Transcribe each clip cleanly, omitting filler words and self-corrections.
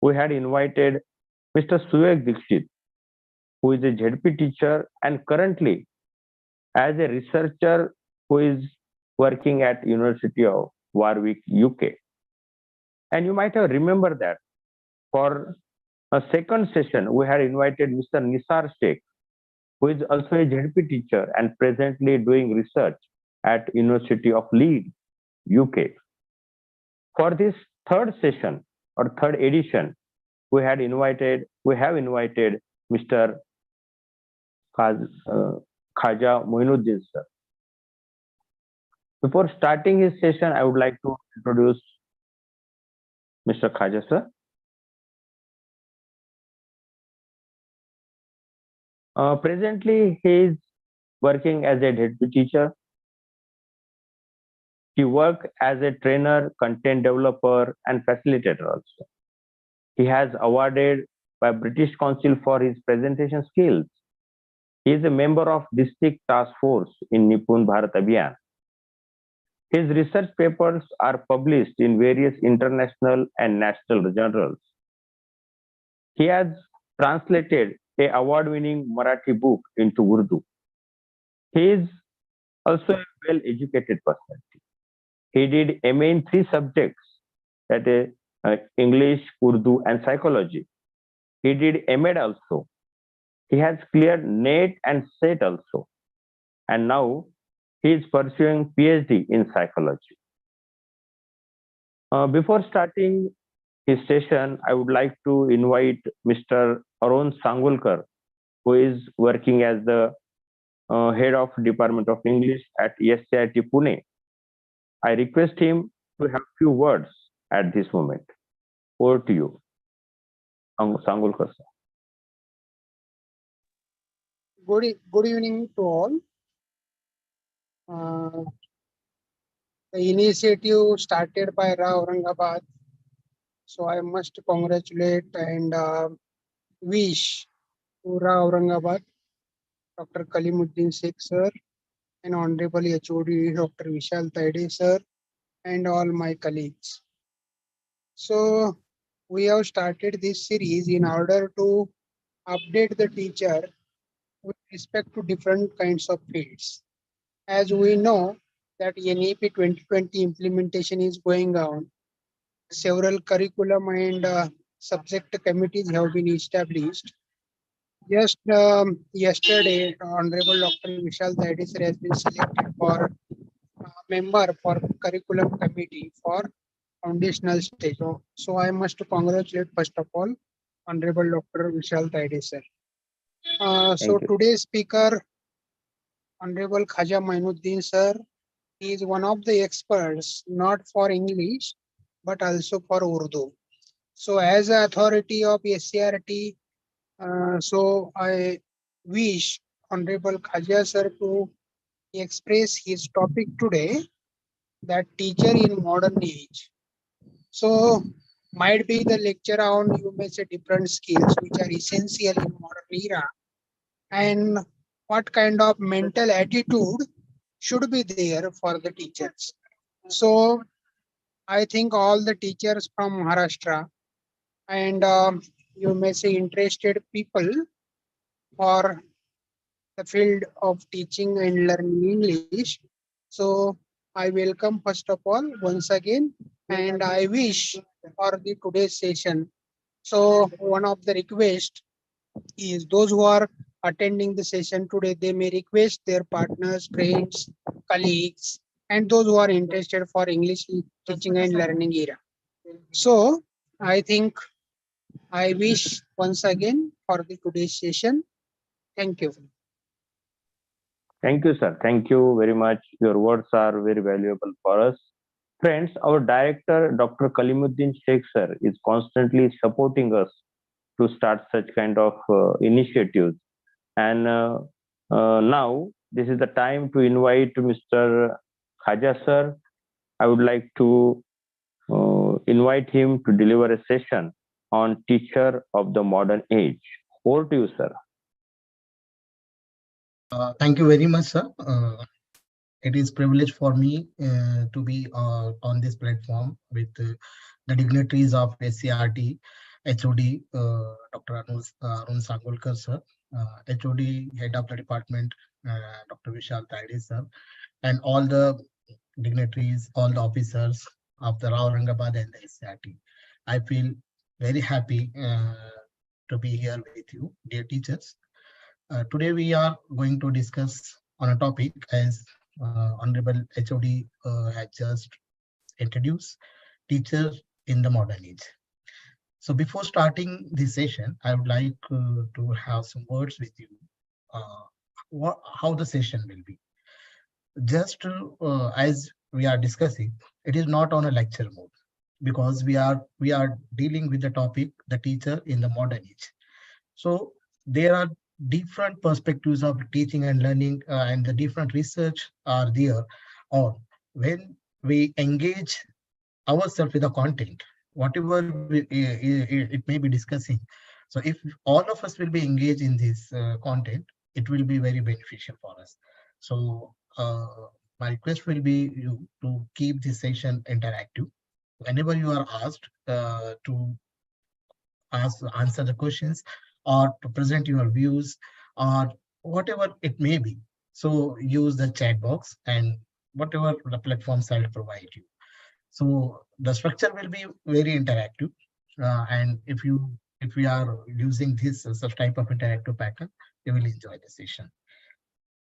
we had invited Mr. Suvek Dixit, who is a ZP teacher and currently as a researcher who is working at University of Warwick, UK. And you might have remembered that for a second session, we had invited Mr. Nisar Sheikh, who is also a ZP teacher and presently doing research at University of Leeds, UK. For this third session or third edition, we have invited Mr. Khaja Moinuddin sir. Before starting his session, I would like to introduce Mr. Khaja sir. Presently, he is working as a ZP teacher. He works as a trainer, content developer, and facilitator also. He has awarded by British Council for his presentation skills. He is a member of District Task Force in Nipun Bharat Abhiyan. His research papers are published in various international and national journals. He has translated a award-winning Marathi book into Urdu. He is also a well-educated personality. He did MA in 3 subjects, that is English, Urdu, and psychology. He did MAd also. He has cleared NET and SET also. And now he is pursuing PhD in psychology. Before starting his session, I would like to invite Mr. Arun Sangolkar, who is working as the head of Department of English at SCIT Pune. I request him to have few words at this moment. Over to you, Sangolkar sir. Good evening to all. The initiative started by Ra Aurangabad, so I must congratulate and wish to Ra Aurangabad, Dr. Kalimuddin Sheikh sir, and Honorable HOD Dr. Vishal Taide sir, and all my colleagues. So we have started this series in order to update the teacher with respect to different kinds of fields. As we know that NEP 2020 implementation is going on, several curriculum and subject committees have been established. Just yesterday, Honorable Dr. Vishal Taide sir has been selected for member for curriculum committee for foundational stage. So I must congratulate first of all Honorable Dr. Vishal Taide sir. So today's speaker, Honorable Khaja Moinuddin sir, he is one of the experts not for English but also for Urdu. So as an authority of SCRT, so I wish Honorable Khaja sir to express his topic today, that teacher in modern age. So might be the lecture on, you may say, different skills which are essential in modern era, and what kind of mental attitude should be there for the teachers. So I think all the teachers from Maharashtra and you may say interested people for the field of teaching and learning English. So I welcome first of all once again, and I wish for the today's session. So one of the request is those who are attending the session today, they may request their partners, friends, colleagues, and those who are interested for English teaching and learning era. So I think I wish once again for the today's session. Thank you. Thank you, sir. Thank you very much. Your words are very valuable for us. Friends, our director, Dr. Kalimuddin Sheikh sir, is constantly supporting us to start such kind of initiatives. And now, this is the time to invite Mr. Khaja sir. I would like to invite him to deliver a session on teacher of the modern age. Over to you, sir. Thank you very much, sir. It is privilege for me to be on this platform with the dignitaries of SCRT HOD, Dr. Arun Sangolkar, sir, HOD, Head of the Department, Dr. Vishal Taide, sir, and all the dignitaries, all the officers of the Rao Aurangabad and the SCRT. I feel very happy to be here with you, dear teachers. Today we are going to discuss on a topic as Honorable HOD has just introduced, teachers in the modern age. So before starting this session, I would like to have some words with you, how the session will be. Just as we are discussing, it is not on a lecture mode because we are dealing with the topic, the teacher in the modern age. So there are different perspectives of teaching and learning, and the different research are there on when we engage ourselves with the content, whatever it may be discussing. So if all of us will be engaged in this content, it will be very beneficial for us. So my request will be you to keep this session interactive. Whenever you are asked to answer the questions or to present your views or whatever it may be, so use the chat box and whatever the platforms I'll provide you. So the structure will be very interactive, and if we are using this such type of interactive pattern, you will enjoy the session.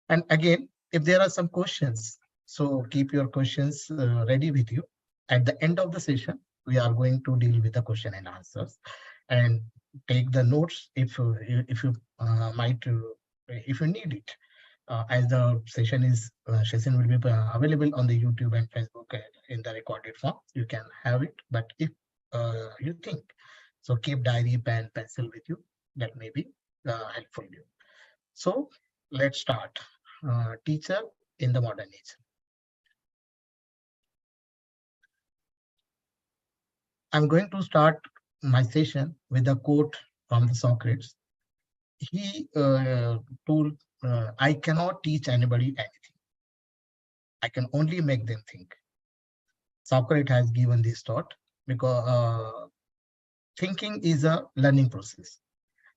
And again, if there are some questions, so keep your questions ready with you. At the end of the session, we are going to deal with the question and answers, and take the notes if you need it. As the session will be available on the YouTube and Facebook in the recorded form, you can have it. But if you think, so keep diary, pen, pencil with you. That may be helpful to you. So let's start. Teacher in the modern age. I'm going to start my session with a quote from the Socrates. He told, I cannot teach anybody anything. I can only make them think. Socrates has given this thought because thinking is a learning process.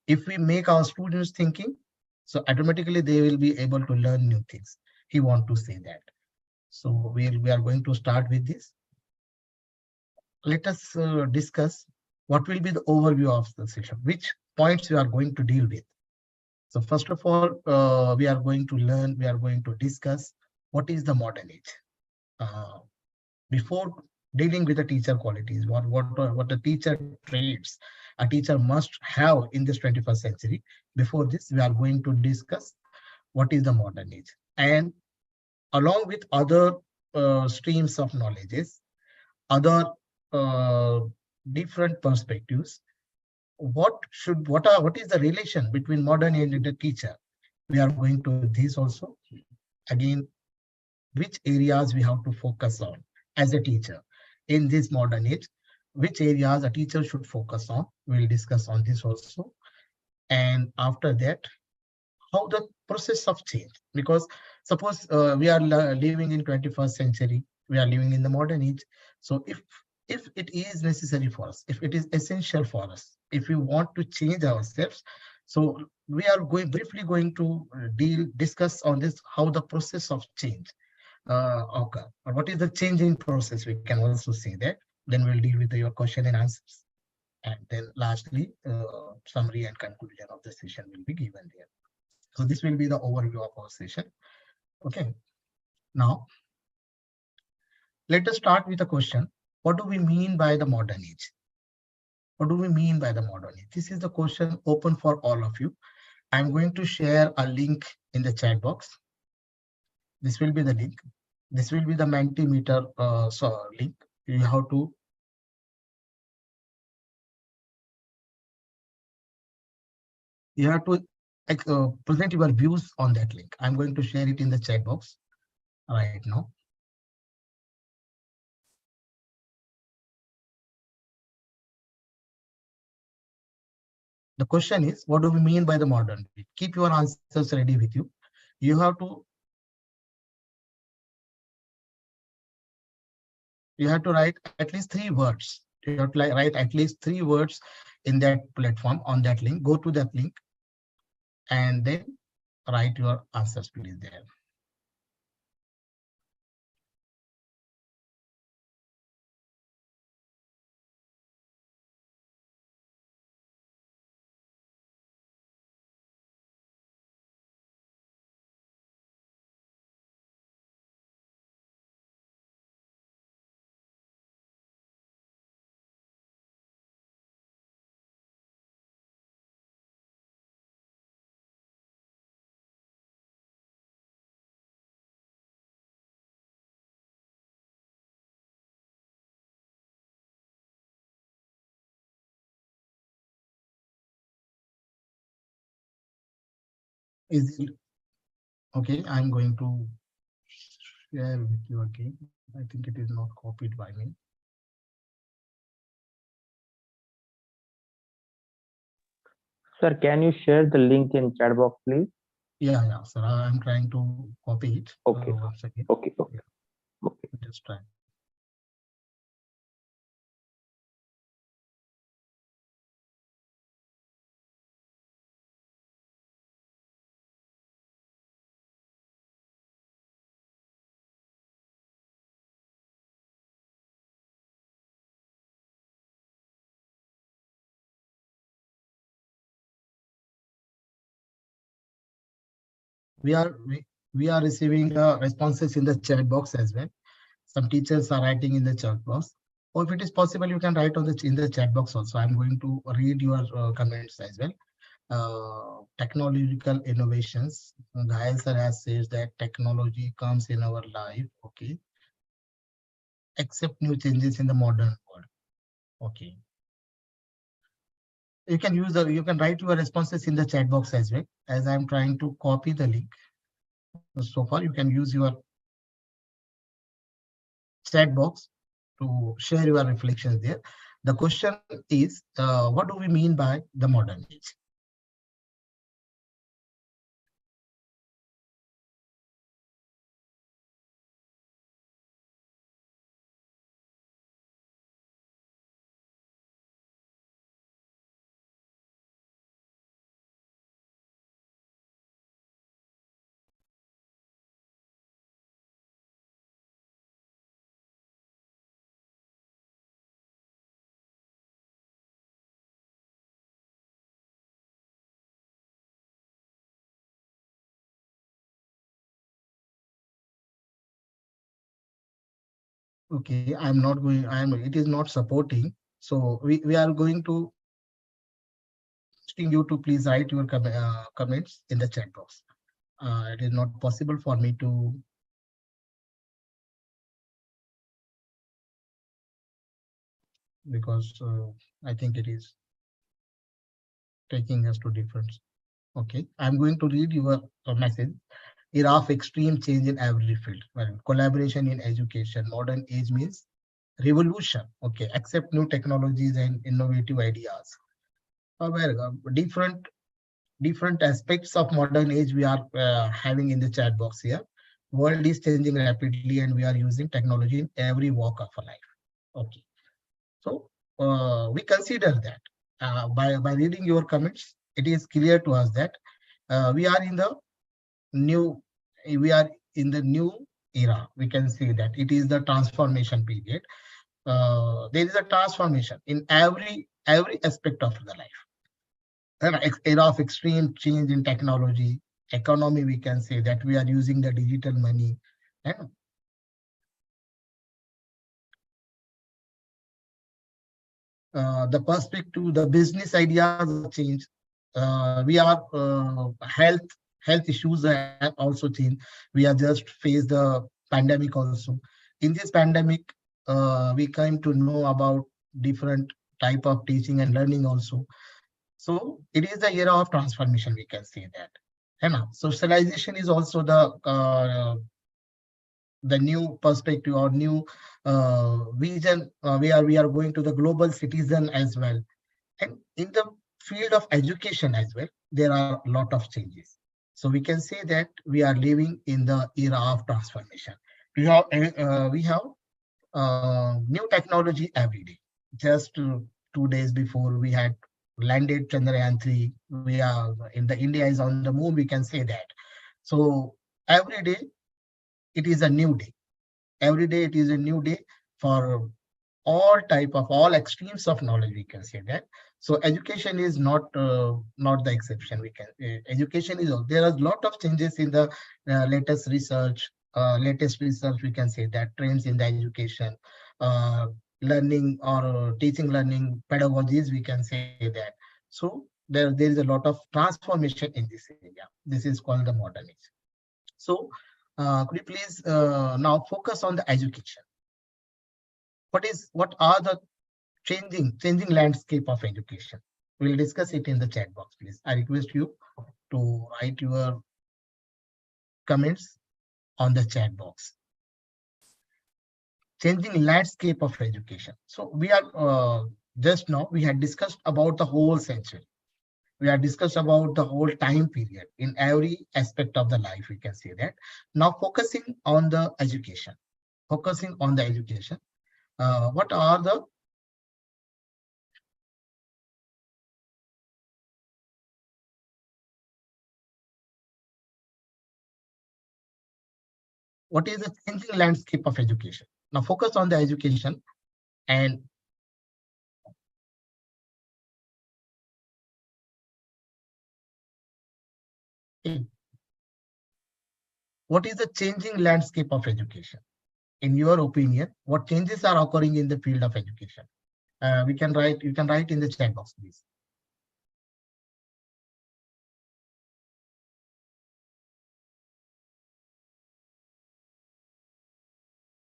If we make our students thinking, so automatically they will be able to learn new things. He wants to say that. So we are going to start with this. Let us discuss what will be the overview of the session, which points we are going to deal with. So first of all, we are going to discuss what is the modern age. Before dealing with the teacher qualities, what the teacher traits a teacher must have in this 21st century. Before this, we are going to discuss what is the modern age, and along with other streams of knowledges, other different perspectives, what is the relation between modern age and the teacher. We are going to this also. Again, which areas we have to focus on as a teacher in this modern age, which areas a teacher should focus on. We'll discuss on this also. And after that, how the process of change, because suppose we are living in 21st century, we are living in the modern age. So if it is necessary for us, if it is essential for us, if we want to change ourselves, so we are briefly going to discuss on this, how the process of change occur, or what is the changing process, we can also say that. Then we'll deal with your question and answers, and then lastly summary and conclusion of the session will be given there. So this will be the overview of our session. Okay, now let us start with a question. What do we mean by the modern age? What do we mean by the modern age? This is the question open for all of you. I'm going to share a link in the chat box. This will be the link. This will be the Mentimeter link. You have to present your views on that link. I'm going to share it in the chat box right now. The question is, what do we mean by the modern age? Keep your answers ready with you. You have to write at least 3 words. You have to write at least 3 words in that platform, on that link. Go to that link and then write your answers, please, there. Is it okay? I'm going to share with you again. I think it is not copied by me. Sir, can you share the link in chat box, please? Yeah, sir. I'm trying to copy it. Okay. Once again. Okay. Just try. We are receiving responses in the chat box as well. Some teachers are writing in the chat box. Or if it is possible, you can write on in the chat box also. I'm going to read your comments as well. Technological innovations. Ghayal sir has says that technology comes in our life, okay, except new changes in the modern world. Okay. You can you can write your responses in the chat box as well, as I'm trying to copy the link. So far, you can use your chat box to share your reflections there. The question is, what do we mean by the modern age? Okay, I'm not going, it is not supporting. So we are going to asking you to please write your comments in the chat box. It is not possible for me to because I think it is taking us to different. Okay, I'm going to read your message. Era of extreme change in every field. Well, collaboration in education. Modern age means revolution. Okay, accept new technologies and innovative ideas. Different aspects of modern age we are having in the chat box here. World is changing rapidly and we are using technology in every walk of life. Okay, so we consider that by reading your comments, it is clear to us that we are in the new era. We can see that it is the transformation period. There is a transformation in every aspect of the life. An era of extreme change in technology, economy. We can say that we are using the digital money, and the perspective, the business ideas change. We are health issues have also changed. We have just faced the pandemic also. In this pandemic, we came to know about different type of teaching and learning also. So it is the era of transformation, we can say that. And socialization is also the new perspective or new vision where we are going to the global citizen as well. And in the field of education as well, there are a lot of changes. So we can say that we are living in the era of transformation. We have new technology every day. Just 2 days before, we had landed Chandrayaan 3. We are in the India is on the moon, we can say that. So every day it is a new day. Every day it is a new day for all extremes of knowledge, we can say that. So education is not the exception. We can education is there are a lot of changes in the latest research. Latest research, we can say that trends in the education, learning or teaching learning pedagogies, we can say that. So there is a lot of transformation in this area. This is called the modern age. So could you please now focus on the education? What are the changing landscape of education? We'll discuss it in the chat box, please. I request you to write your comments on the chat box. Changing landscape of education. So we are just now we had discussed about the whole century. We have discussed about the whole time period in every aspect of the life, we can say that. Now focusing on the education. Focusing on the education. What are the what is the changing landscape of education? Now focus on the education and what is the changing landscape of education? In your opinion, what changes are occurring in the field of education? You can write in the chat box, please.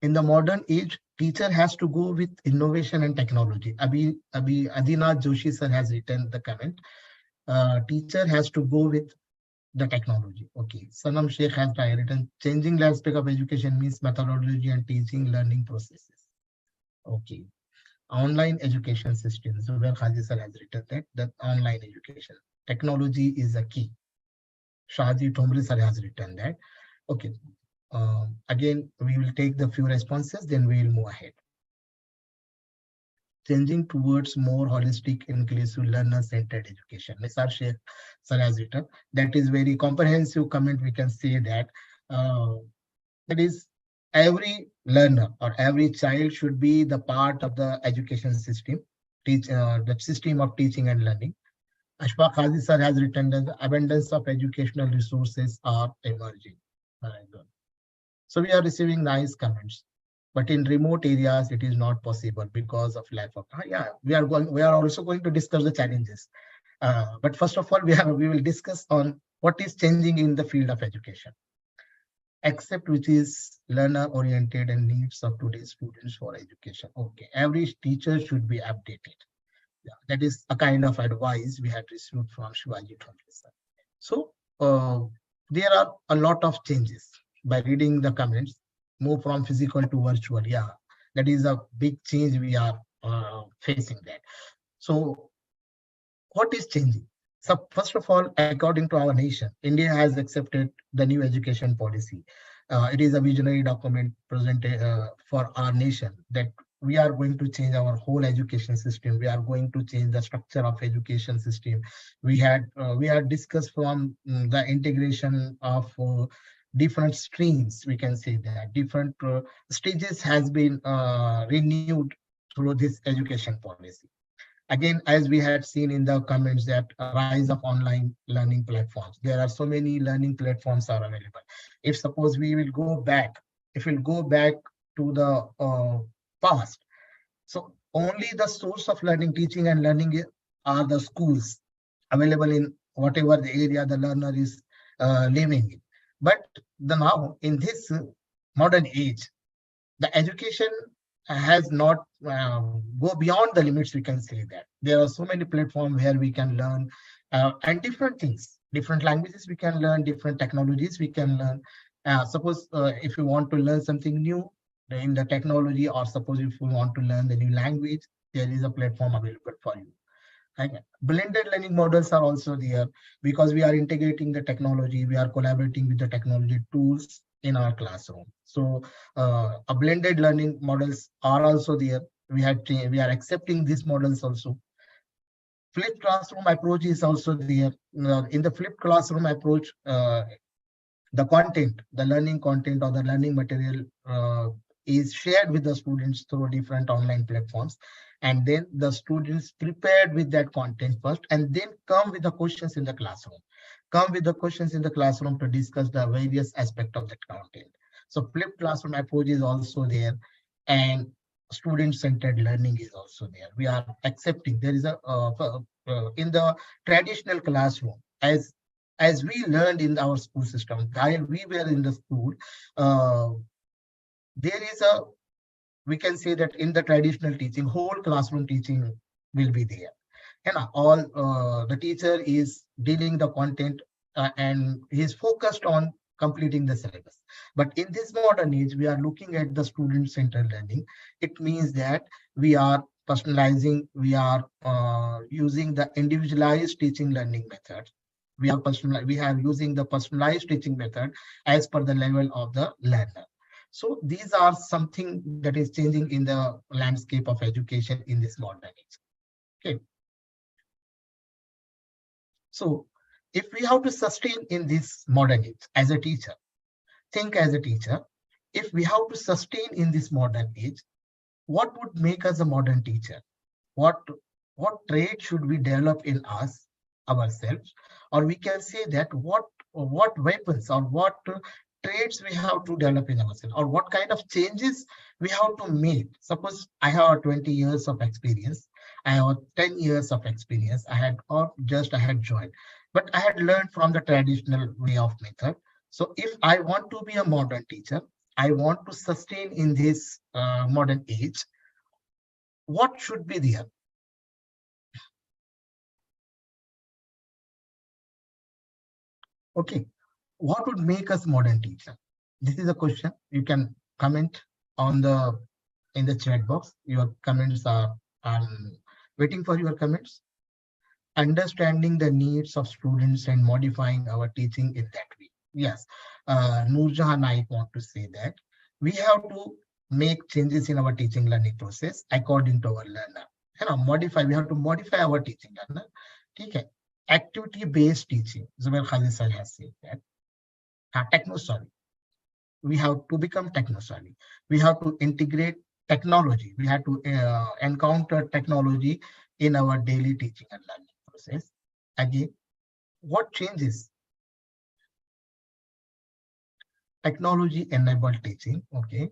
In the modern age, teacher has to go with innovation and technology. Adinath Joshi sir has written the comment. Teacher has to go with the technology. Okay. Sanam Sheikh has written changing landscape of education means methodology and teaching learning processes. Okay. Online education systems. Zubair Khazi sir has written that online education. Technology is a key. Shaji Thomri sir has written that. Okay. Again, we will take the few responses, then we will move ahead. Changing towards more holistic, inclusive, learner-centered education. Nisar Sheikh sir has written. That is very comprehensive comment. We can say that that is every learner or every child should be the part of the education system, the system of teaching and learning. Ashfaq Khazi sir has written that the abundance of educational resources are emerging. So we are receiving nice comments, but in remote areas it is not possible because of lack of. Yeah, we are also going to discuss the challenges. But first of all, we will discuss on what is changing in the field of education. Accept which is learner oriented and needs of today's students for education. Okay, every teacher should be updated. Yeah, that is a kind of advice we had received from Shivaji Thomri sir. So there are a lot of changes. By reading the comments, move from physical to virtual. Yeah, that is a big change we are facing that. So what is changing? So first of all, according to our nation, India has accepted the new education policy. It is a visionary document presented for our nation that we are going to change our whole education system. We are going to change the structure of education system. We had discussed from the integration of different streams, we can say that different stages has been renewed through this education policy. Again, as we had seen in the comments that rise of online learning platforms, there are so many learning platforms are available. If suppose we will go back, if we'll go back to the past, so only the source of learning, teaching and learning are the schools available in whatever the area the learner is living in. But now in this modern age, the education has not go beyond the limits, we can say that. There are so many platforms where we can learn and different things, different languages we can learn, different technologies we can learn. Suppose if you want to learn something new in the technology, or suppose if you want to learn the new language, there is a platform available for you. And blended learning models are also there because we are integrating the technology, we are collaborating with the technology tools in our classroom. So a blended learning models are also there. We are accepting these models also. Flipped classroom approach is also there. In the flipped classroom approach, the content, the learning content or the learning material is shared with the students through different online platforms. And then the students prepared with that content first, and then come with the questions in the classroom. Come with the questions in the classroom to discuss the various aspects of that content. So flipped classroom approach is also there, and student-centered learning is also there. We are accepting there is a in the traditional classroom, as we learned in our school system, while we were in the school, there is a, we can say that in the traditional teaching, whole classroom teaching will be there. And all the teacher is dealing the content and he is focused on completing the syllabus. But in this modern age, we are looking at the student-centered learning. It means that we are personalizing, we are using the individualized teaching learning methods. We are using the personalized teaching method as per the level of the learner. So these are something that is changing in the landscape of education in this modern age. Okay. So if we have to sustain in this modern age as a teacher, think as a teacher, if we have to sustain in this modern age, what would make us a modern teacher? What trait should we develop in us, ourselves? Or we can say that what weapons or what traits we have to develop in ourselves, or what kind of changes we have to make. Suppose I have 20 years of experience, I have 10 years of experience, I had joined, but I had learned from the traditional way of method. So if I want to be a modern teacher, I want to sustain in this modern age, what should be there? Okay, what would make us modern teacher? This is a question. You can comment on in the chat box. Your comments are, I'm waiting for your comments. Understanding the needs of students and modifying our teaching in that way. Yes, Noorjahan, I want to say that we have to make changes in our teaching learning process according to our learner. We have to modify our teaching learner. Okay. Activity-based teaching, Zubair Khalid sir has said that. Techno-savvy. We have to become techno-savvy. We have to integrate technology. We have to encounter technology in our daily teaching and learning process. Again, what changes? Technology-enabled teaching, okay.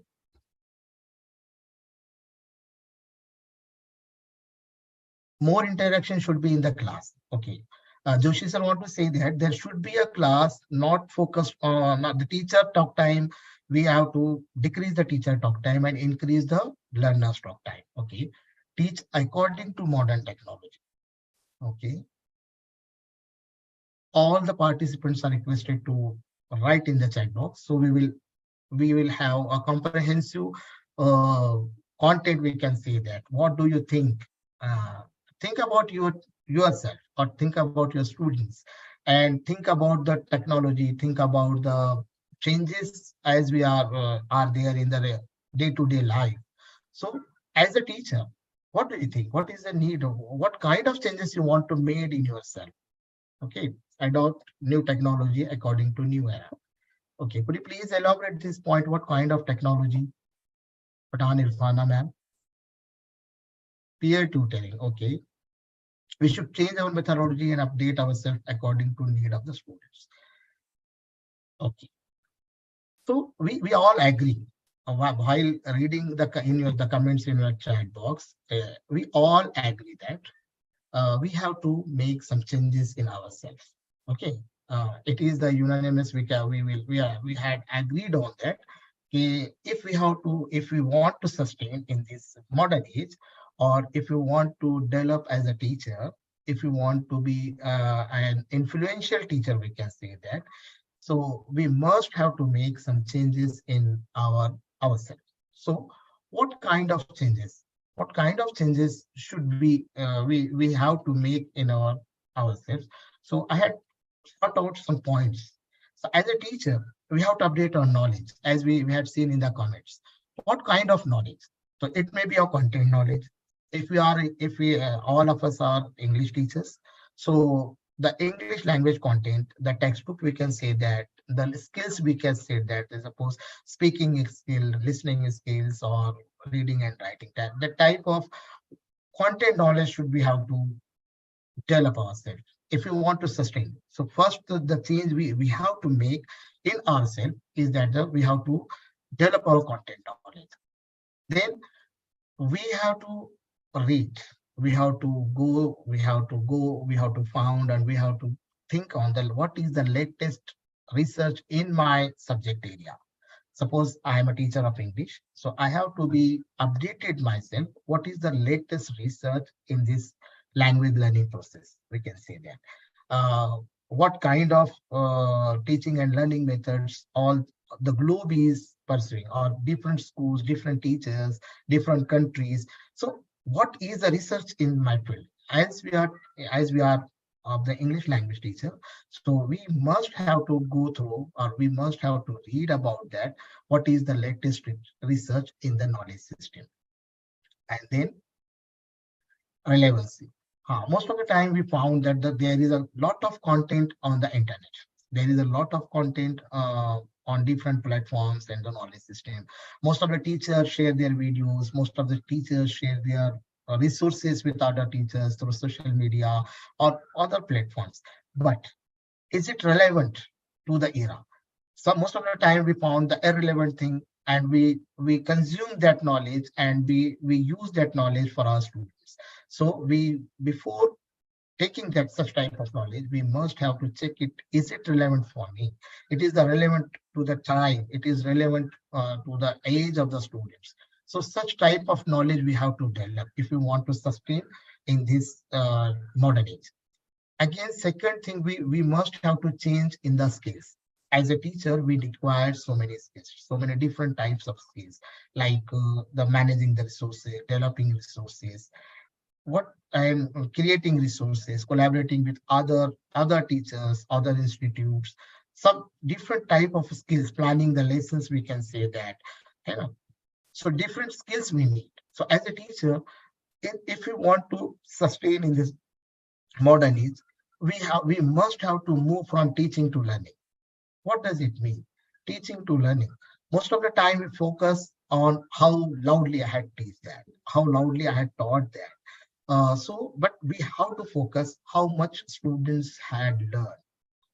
More interaction should be in the class, okay. Joshi sir want to say that there should be a class not focused on the teacher talk time. We have to decrease the teacher talk time and increase the learner's talk time. Okay. Teach according to modern technology. Okay. All the participants are requested to write in the chat box. So we will have a comprehensive content. We can say that. What do you think? Think about yourself, or think about your students, and think about the technology, think about the changes as we are there in the day-to-day life. So as a teacher, what do you think? What is the need of what kind of changes you want to make in yourself? Okay, adopt new technology according to new era. Okay, could you please elaborate this point? What kind of technology? Pathan Irfana ma'am. Peer tutoring, okay. We should change our methodology and update ourselves according to need of the students. Okay. So we all agree while reading the comments in your chat box. We all agree that we have to make some changes in ourselves. Okay. It is the unanimous. We had agreed on that. If we want to sustain in this modern age, or if you want to develop as a teacher, if you want to be an influential teacher, we can say that. So we must have to make some changes in ourselves. So what kind of changes? What kind of changes should we have to make in ourselves? So I had thought out some points. So as a teacher, we have to update our knowledge, as we had seen in the comments. What kind of knowledge? So it may be our content knowledge, if we all of us are English teachers, so the English language content, the textbook, we can say that the skills, we can say that is suppose speaking skill, listening skills, or reading and writing, that the type of content knowledge should we have to develop ourselves if we want to sustain. So first, the change we have to make in ourselves is that we have to develop our content knowledge. Then we have to read, we have to go, we have to found, and we have to think on the what is the latest research in my subject area. Suppose I am a teacher of English, so I have to be updated myself. What is the latest research in this language learning process? We can say that. What kind of teaching and learning methods all the globe is pursuing, or different schools, different teachers, different countries. So what is the research in my field? As we are of the English language teacher, so we must have to go through, or we must have to read about that, what is the latest research in the knowledge system. And then relevancy. Most of the time we found that there is a lot of content on the internet. There is a lot of content on different platforms and the knowledge system. Most of the teachers share their videos. Most of the teachers share their resources with other teachers through social media or other platforms. But is it relevant to the era? So most of the time we found the irrelevant thing, and we consume that knowledge, and we use that knowledge for our students. So before taking that such type of knowledge, we must have to check it. Is it relevant for me? It is relevant to the time. It is relevant to the age of the students. So such type of knowledge we have to develop if we want to sustain in this modern age. Again, second thing, we must have to change in the skills. As a teacher, we require so many skills, so many different types of skills, like the managing the resources, developing resources, what I'm creating resources, collaborating with other teachers, other institutes, some different type of skills, planning the lessons, we can say that. You know, so different skills we need. So as a teacher, if we want to sustain in this modern age, we must have to move from teaching to learning. What does it mean? Teaching to learning. Most of the time we focus on how loudly I had taught that, how loudly I had taught that. But we have to focus how much students had learned.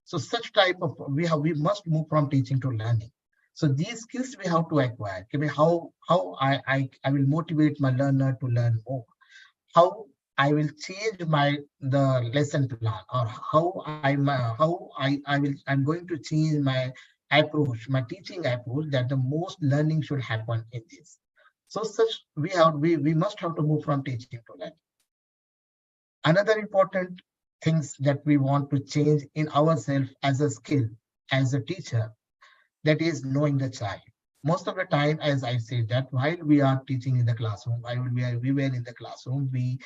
So such type of we must move from teaching to learning. So these skills we have to acquire. How I will motivate my learner to learn more. How I will change the lesson plan, or I'm going to change my approach, my teaching approach, that the most learning should happen in this. So such we must have to move from teaching to learning. Another important things that we want to change in ourselves as a skill, as a teacher, that is knowing the child. Most of the time, as I said, that while we are teaching in the classroom, we were in the classroom, we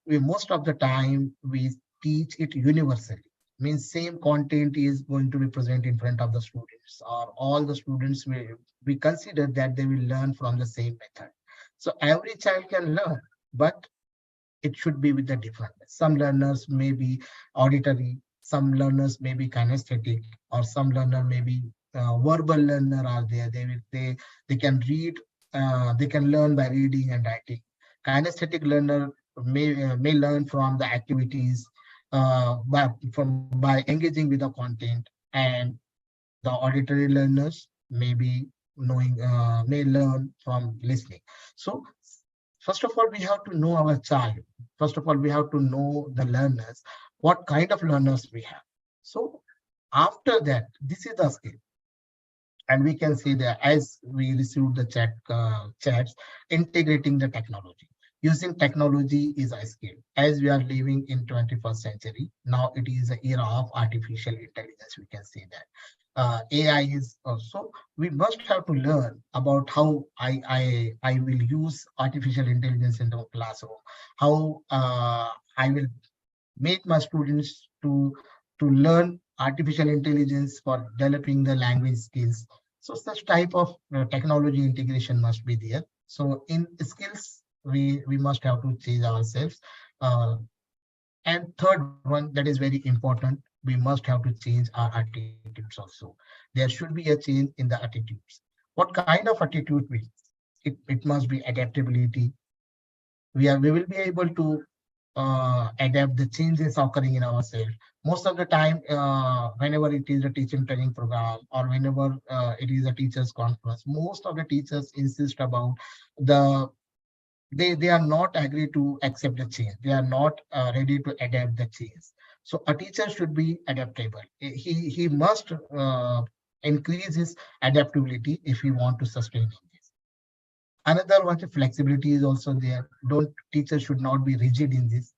most of the time we teach it universally. Means same content is going to be present in front of the students, or all the students we consider that they will learn from the same method. So every child can learn, but it should be with the different. Some learners may be auditory, some learners may be kinesthetic, or some learner may be verbal learner are there. They can read, they can learn by reading and writing. Kinesthetic learner may learn from the activities, by engaging with the content, and the auditory learners may be may learn from listening. So first of all, we have to know our child. First of all, we have to know the learners, what kind of learners we have. So after that, this is the skill. And we can see that as we receive the chats, integrating the technology. Using technology is a skill. As we are living in 21st century, now it is an era of artificial intelligence, we can say that. AI is also, we must have to learn about how I will use artificial intelligence in the classroom, how I will make my students to learn artificial intelligence for developing the language skills. So such type of technology integration must be there. So in skills, we must have to change ourselves. And third one, that is very important, we must have to change our attitudes also. There should be a change in the attitudes. What kind of attitude means? It must be adaptability. We will be able to adapt the changes occurring in ourselves. Most of the time, whenever it is a teaching training program or whenever it is a teachers conference, most of the teachers insist about the they are not agree to accept the change. They are not ready to adapt the change. So a teacher should be adaptable. He must increase his adaptability if he want to sustain in this. Another one, flexibility is also there. Don't Teachers should not be rigid in this.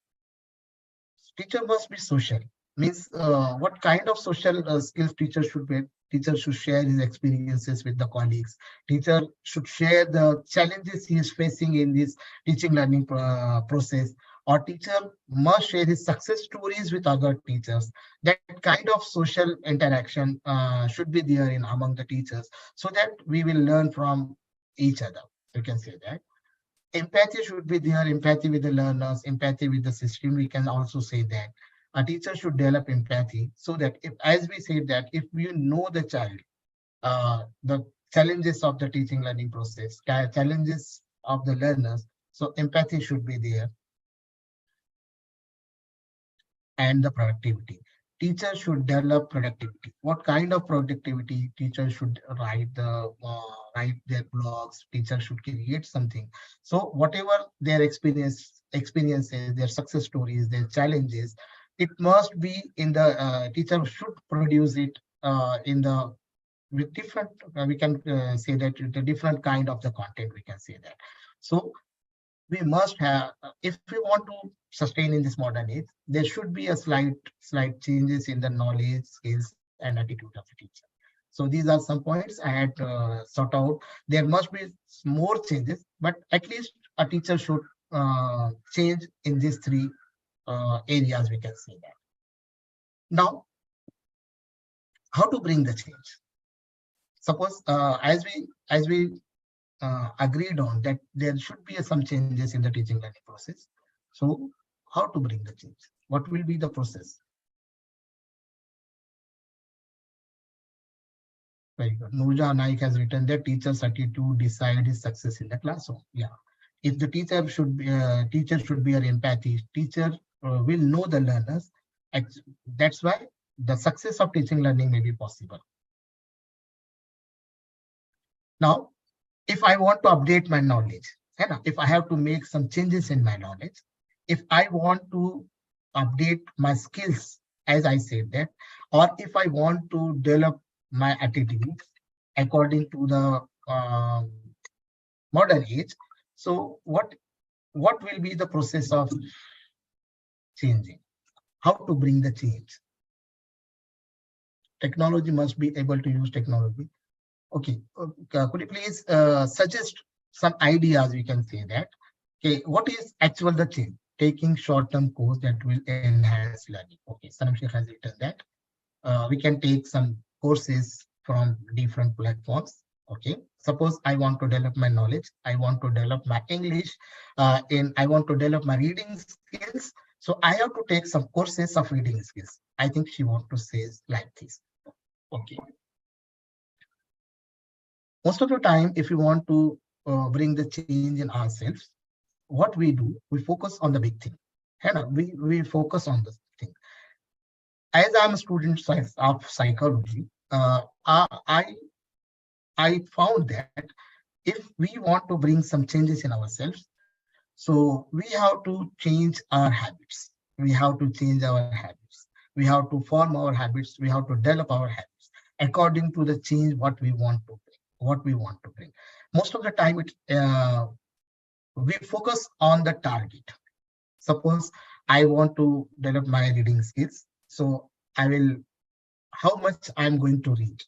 Teacher must be social. Means what kind of social skills teacher should be? Teacher should share his experiences with the colleagues. Teacher should share the challenges he is facing in this teaching learning process. Or teacher must share his success stories with other teachers. That kind of social interaction should be there in among the teachers, so that we will learn from each other. You can say that. Empathy should be there, empathy with the learners, empathy with the system. We can also say that a teacher should develop empathy, so that if, as we say that, if you know the child, the challenges of the teaching learning process, challenges of the learners, so empathy should be there. And the productivity. Teachers should develop productivity. What kind of productivity? Teachers should write their blogs. Teachers should create something. So whatever their experiences, their success stories, their challenges, it must be in the teacher should produce it in the with different. We can say that the different kind of the content. We can say that. So we must have, if we want to sustain in this modern age, there should be a slight changes in the knowledge, skills, and attitude of the teacher. So these are some points I had sought out. There must be more changes, but at least a teacher should change in these three areas, we can say that. Now, how to bring the change? Suppose as we agreed on that there should be some changes in the teaching learning process. So how to bring the change? What will be the process? Very good. Nurja Naik has written that teacher's attitude decide his success in the classroom. Yeah. If the teacher should be an empathy, teacher will know the learners. That's why the success of teaching learning may be possible. Now, if I want to update my knowledge, if I have to make some changes in my knowledge, if I want to update my skills, as I said that, or if I want to develop my attitude according to the modern age, so what will be the process of changing? How to bring the change? Technology must be able to use technology. Okay, could you please suggest some ideas? We can say that. Okay, what is actual the change? Taking short-term course that will enhance learning. Okay, Sanam Sheikh has written that. We can take some courses from different platforms. Okay, suppose I want to develop my knowledge. I want to develop my English. I want to develop my reading skills. So I have to take some courses of reading skills. I think she wants to say like this. Okay. Most of the time, if we want to bring the change in ourselves, what we do, we focus on the big thing. We focus on the thing. As I'm a student of psychology, I found that if we want to bring some changes in ourselves, so we have to change our habits. We have to change our habits. We have to form our habits. We have to develop our habits according to the change what we want to bring. Most of the time, we focus on the target. Suppose I want to develop my reading skills, so how much I'm going to read.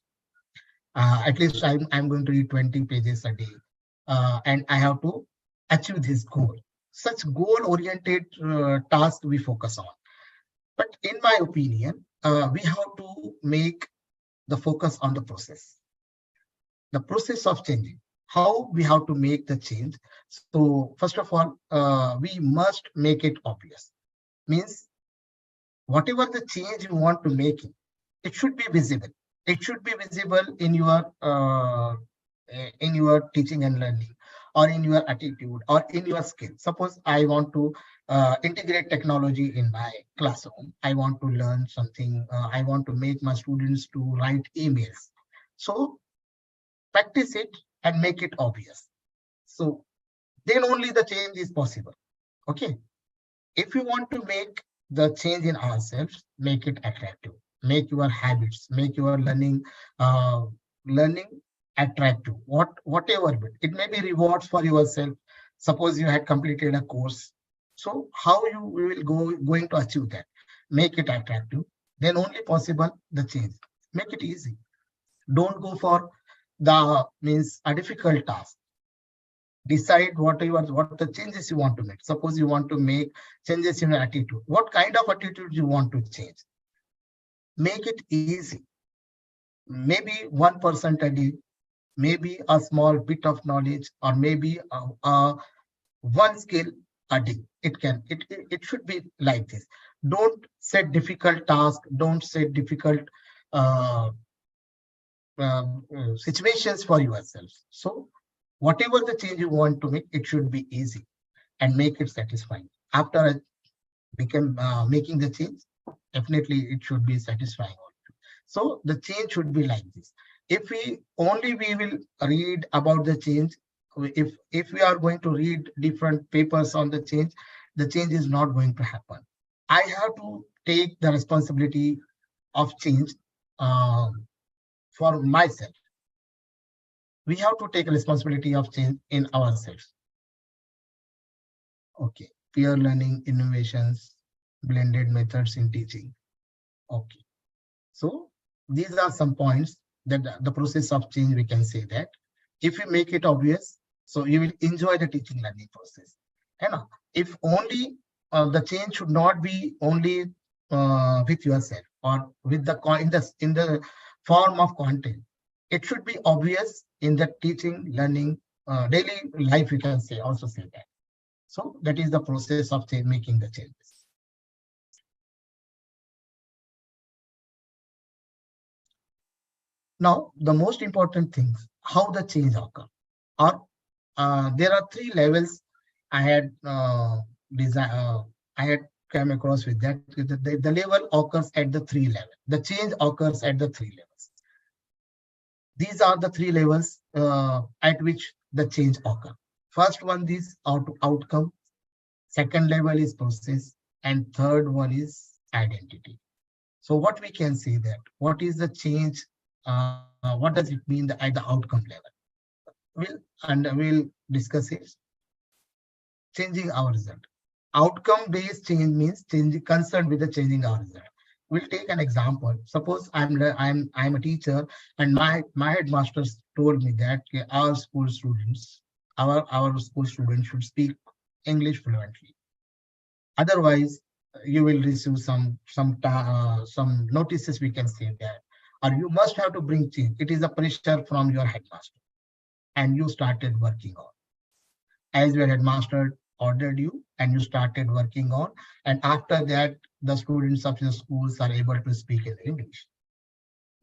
At least I'm going to read 20 pages a day, and I have to achieve this goal. Such goal-oriented tasks we focus on. But in my opinion, we have to make the focus on the process of changing. how we have to make the change. So first of all, we must make it obvious. Means whatever the change you want to make it should be visible. It should be visible in your teaching and learning, or in your attitude, or in your skill. Suppose I want to integrate technology in my classroom. I want to learn something. I want to make my students to write emails. So practice it and make it obvious. So then only the change is possible. Okay. If you want to make the change in ourselves, make it attractive. Make your habits, make your learning attractive. Whatever it may be, rewards for yourself. Suppose you had completed a course. So how you will going to achieve that? Make it attractive. Then only possible the change. Make it easy. Don't go for the means a difficult task. Decide what the changes you want to make. Suppose you want to make changes in your attitude. What kind of attitude you want to change? Make it easy. Maybe 1% a day, maybe a small bit of knowledge, or maybe one skill a day. It should be like this. Don't set difficult tasks. Don't set difficult situations for yourselves. So whatever the change you want to make, it should be easy and make it satisfying. After making the change, definitely it should be satisfying. So the change should be like this. If we will read about the change, if we are going to read different papers on the change is not going to happen. I have to take the responsibility of change for myself. We have to take responsibility of change in ourselves. Okay, peer learning, innovations, blended methods in teaching. Okay, so these are some points that the process of change, we can say that if you make it obvious, so you will enjoy the teaching learning process. And if only the change should not be only with yourself or with in the form of content. It should be obvious in the teaching, learning, daily life, you can also say that. So that is the process of making the changes. Now, the most important things, how the change occur. Or there are 3 levels I had come across with that. The level occurs at the 3 levels. The change occurs at the 3 levels. These are the 3 levels at which the change occurs. First one is outcome. Second level is process. And third one is identity. So what we can say that, what is the change? What does it mean at the outcome level? We'll discuss it. Changing our result. Outcome-based change means concerned with the changing our result. We'll take an example. Suppose I'm a teacher, and my headmasters told me that our school students should speak English fluently. Otherwise, you will receive some notices, we can say that, or you must have to bring change. It is a pressure from your headmaster, and you started working on. As your headmaster ordered you, and you started working on, and after that, the students of your schools are able to speak in English.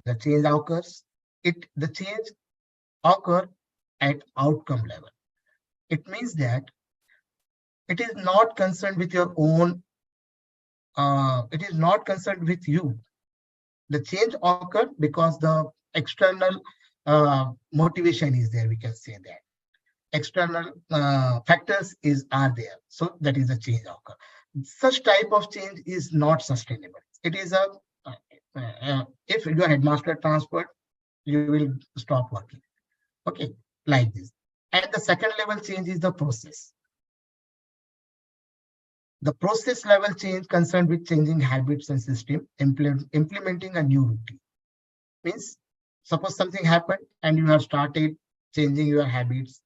The change occurs. The change occurs at outcome level. It means that it is not concerned with your own. It is not concerned with you. The change occurred because the external motivation is there. We can say that external factors are there. So that is a change occur. Such type of change is not sustainable. It is if your headmaster transferred, you will stop working. Okay, like this. And the second level change is the process. The process level change concerned with changing habits and system, implementing a new routine. Means, suppose something happened and you have started changing your habits,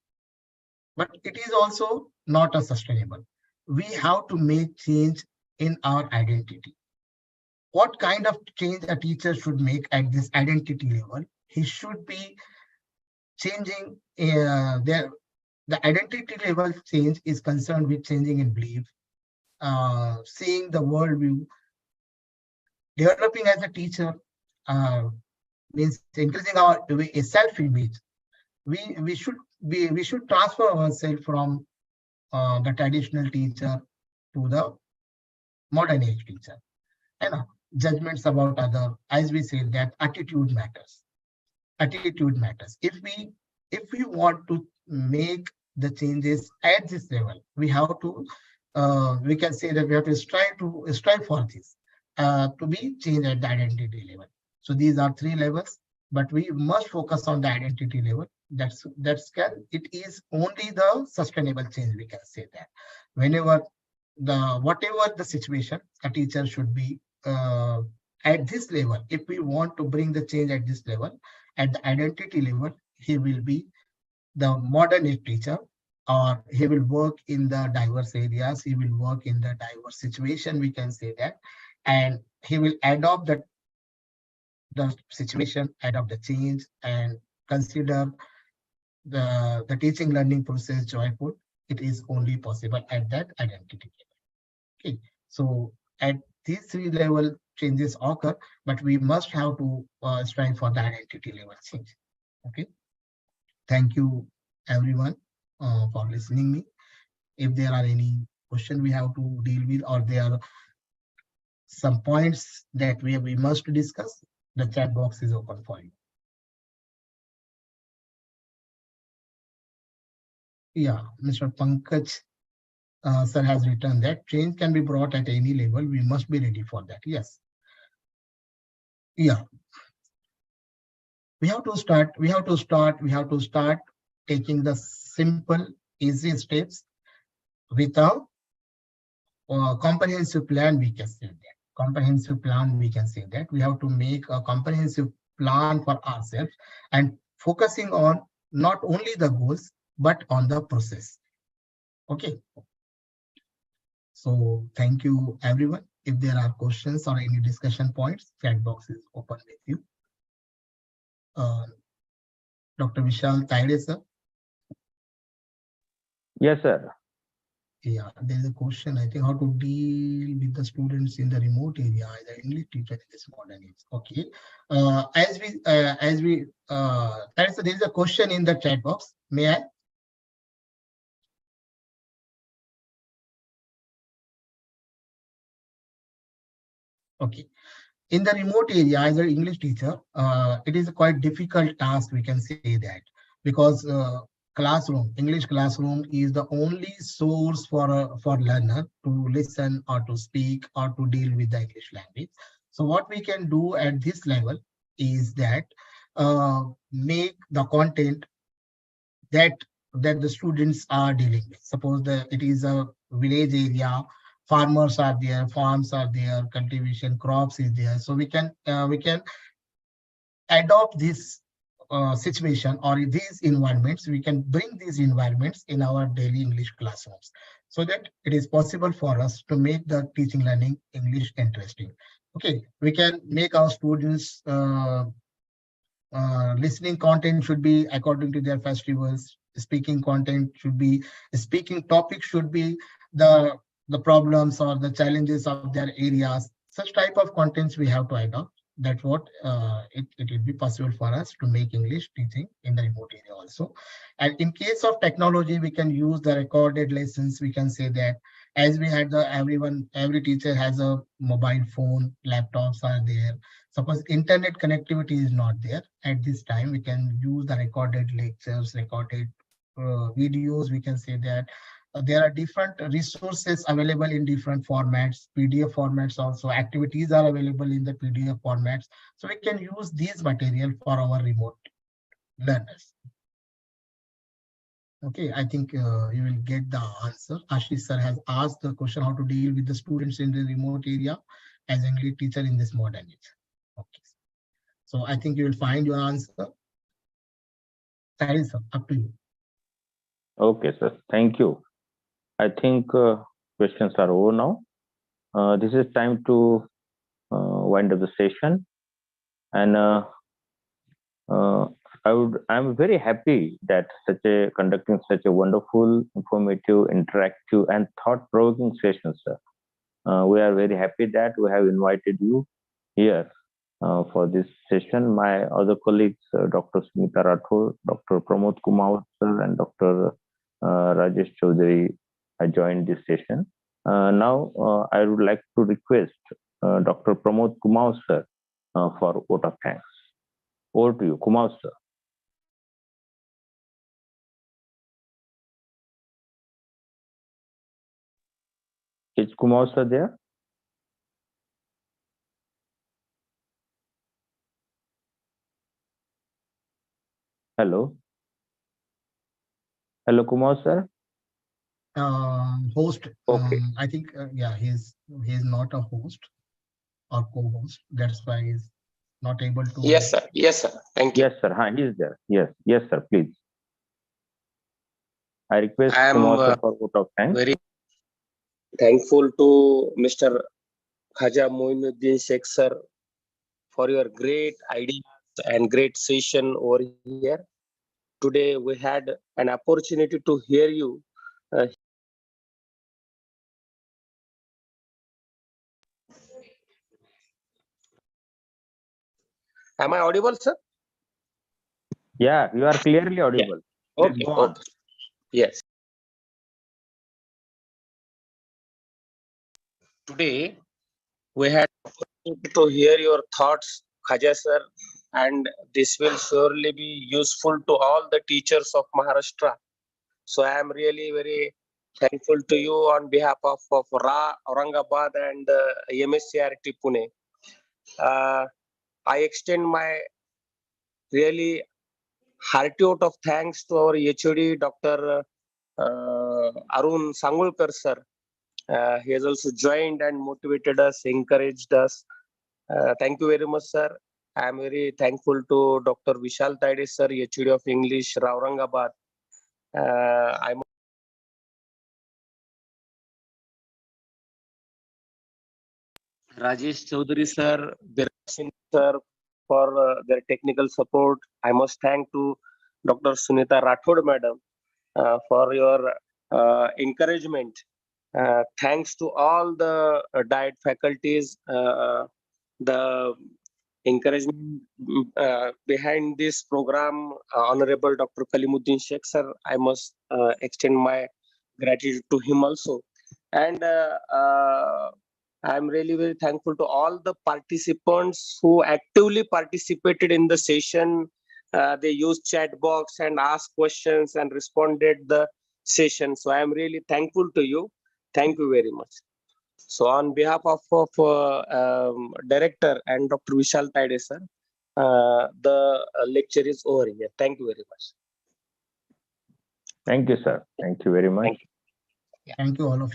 but it is also not a sustainable. We have to make change in our identity. What kind of change a teacher should make at this identity level? He should be changing the identity level change is concerned with changing in belief, seeing the world view, developing as a teacher, means increasing our self-image. We should transfer ourselves from the traditional teacher to the modern age teacher. And judgments about other, as we say, that attitude matters. Attitude matters. If we want to make the changes at this level, we have to we can say that we have to strive for this to be changed at the identity level. So these are 3 levels, but we must focus on the identity level. It is only the sustainable change, we can say that. Whenever whatever the situation, a teacher should be at this level. If we want to bring the change at this level, at the identity level, he will be the modern age teacher, or he will work in the diverse areas, he will work in the diverse situation, we can say that, and he will adopt the situation, adopt the change, and consider the teaching learning process joyful. It is only possible at that identity level. Okay, so at these 3 level changes occur, but we must have to strive for the identity level change. Okay, thank you everyone for listening me. If there are any questions we have to deal with, or there are some points that we must discuss, the chat box is open for you. Yeah, Mr. Pankaj sir has written that change can be brought at any level. We must be ready for that. Yes. Yeah. We have to start taking the simple, easy steps with a comprehensive plan, we can say that. Comprehensive plan, we can say that. We have to make a comprehensive plan for ourselves and focusing on not only the goals, but on the process. Okay. So thank you, everyone. If there are questions or any discussion points, chat box is open with you. Dr. Vishal Taide, sir. Yes, sir. Yeah, there is a question, I think, how to deal with the students in the remote area as an English teacher in this modern age. Okay. There is a question in the chat box. May I? Okay. In the remote area as an English teacher, it is a quite difficult task, we can say that, because English classroom is the only source for learner to listen or to speak or to deal with the English language. So what we can do at this level is that make the content that the students are dealing with. Suppose it is a village area, farmers are there, farms are there, cultivation, crops is there. So we can adopt this situation or these environments. We can bring these environments in our daily English classrooms, so that it is possible for us to make the teaching learning English interesting. Okay, we can make our students listening content should be according to their festivals. Speaking topic should be the problems or the challenges of their areas. Such type of contents we have to adopt. That's what it will be possible for us to make English teaching in the remote area also. And in case of technology, we can use the recorded lessons. We can say that, as we had every teacher has a mobile phone, laptops are there. Suppose internet connectivity is not there at this time, we can use the recorded lectures, recorded videos. We can say that there are different resources available in different formats, PDF formats also. Activities are available in the PDF formats. So we can use these material for our remote learners. Okay, I think you will get the answer. Ashish sir has asked the question how to deal with the students in the remote area as an English teacher in this modern age. Okay, so I think you will find your answer. That is up to you. Okay, sir. Thank you. I think questions are over now. This is time to wind up the session. And I'm very happy that conducting such a wonderful, informative, interactive, and thought-provoking session, sir. We are very happy that we have invited you here for this session. My other colleagues, Dr. Smita Rathore, Dr. Pramod Kumar, sir, and Dr. Rajesh Chaudhary have joined this session. Now, I would like to request Dr. Pramod Kumar, sir, for vote of thanks. Over to you, Kumar, sir. Is Kumar sir there? Hello. Hello, Kumar sir. Host. Okay. I think yeah, he's not a host or co-host. That's why he's not able to. Yes, sir. Yes, sir. Thank you. Yes, sir. He is there. Yes, yes, sir. Please. I request I am Kumar sir for vote of thanks. very thankful to Mr. Khaja Moinuddin Sheikh sir for your great ideas and great session over here. Today we had an opportunity to hear you. Am I audible, sir? Yeah, you are clearly audible. Please Okay. go on. Okay. Yes. Today we had to hear your thoughts, Khaja sir, and this will surely be useful to all the teachers of Maharashtra. So I am really very thankful to you on behalf of RA Aurangabad and MSCRT Pune. I extend my really hearty vote of thanks to our HOD, Dr. Arun Sangolkar sir. He has also joined and motivated us, encouraged us. Thank you very much, sir. I am very thankful to Dr. Vishal Taide sir, HOD of English, Aurangabad. I'm Rajesh Chaudhary sir, Birashin sir for their technical support. I must thank to Dr. Sunita Rathod madam for your encouragement. Thanks to all the diet faculties, the encouragement behind this program, Honorable Dr. Kalimuddin Sheikh sir, I must extend my gratitude to him also. And I'm really very thankful to all the participants who actively participated in the session. They used chat box and asked questions and responded the session. So I'm really thankful to you. Thank you very much. So on behalf of director and Dr. Vishal Taide sir, the lecture is over here. Thank you very much. Thank you, sir. Thank you very much. Thank you. Thank you all of you.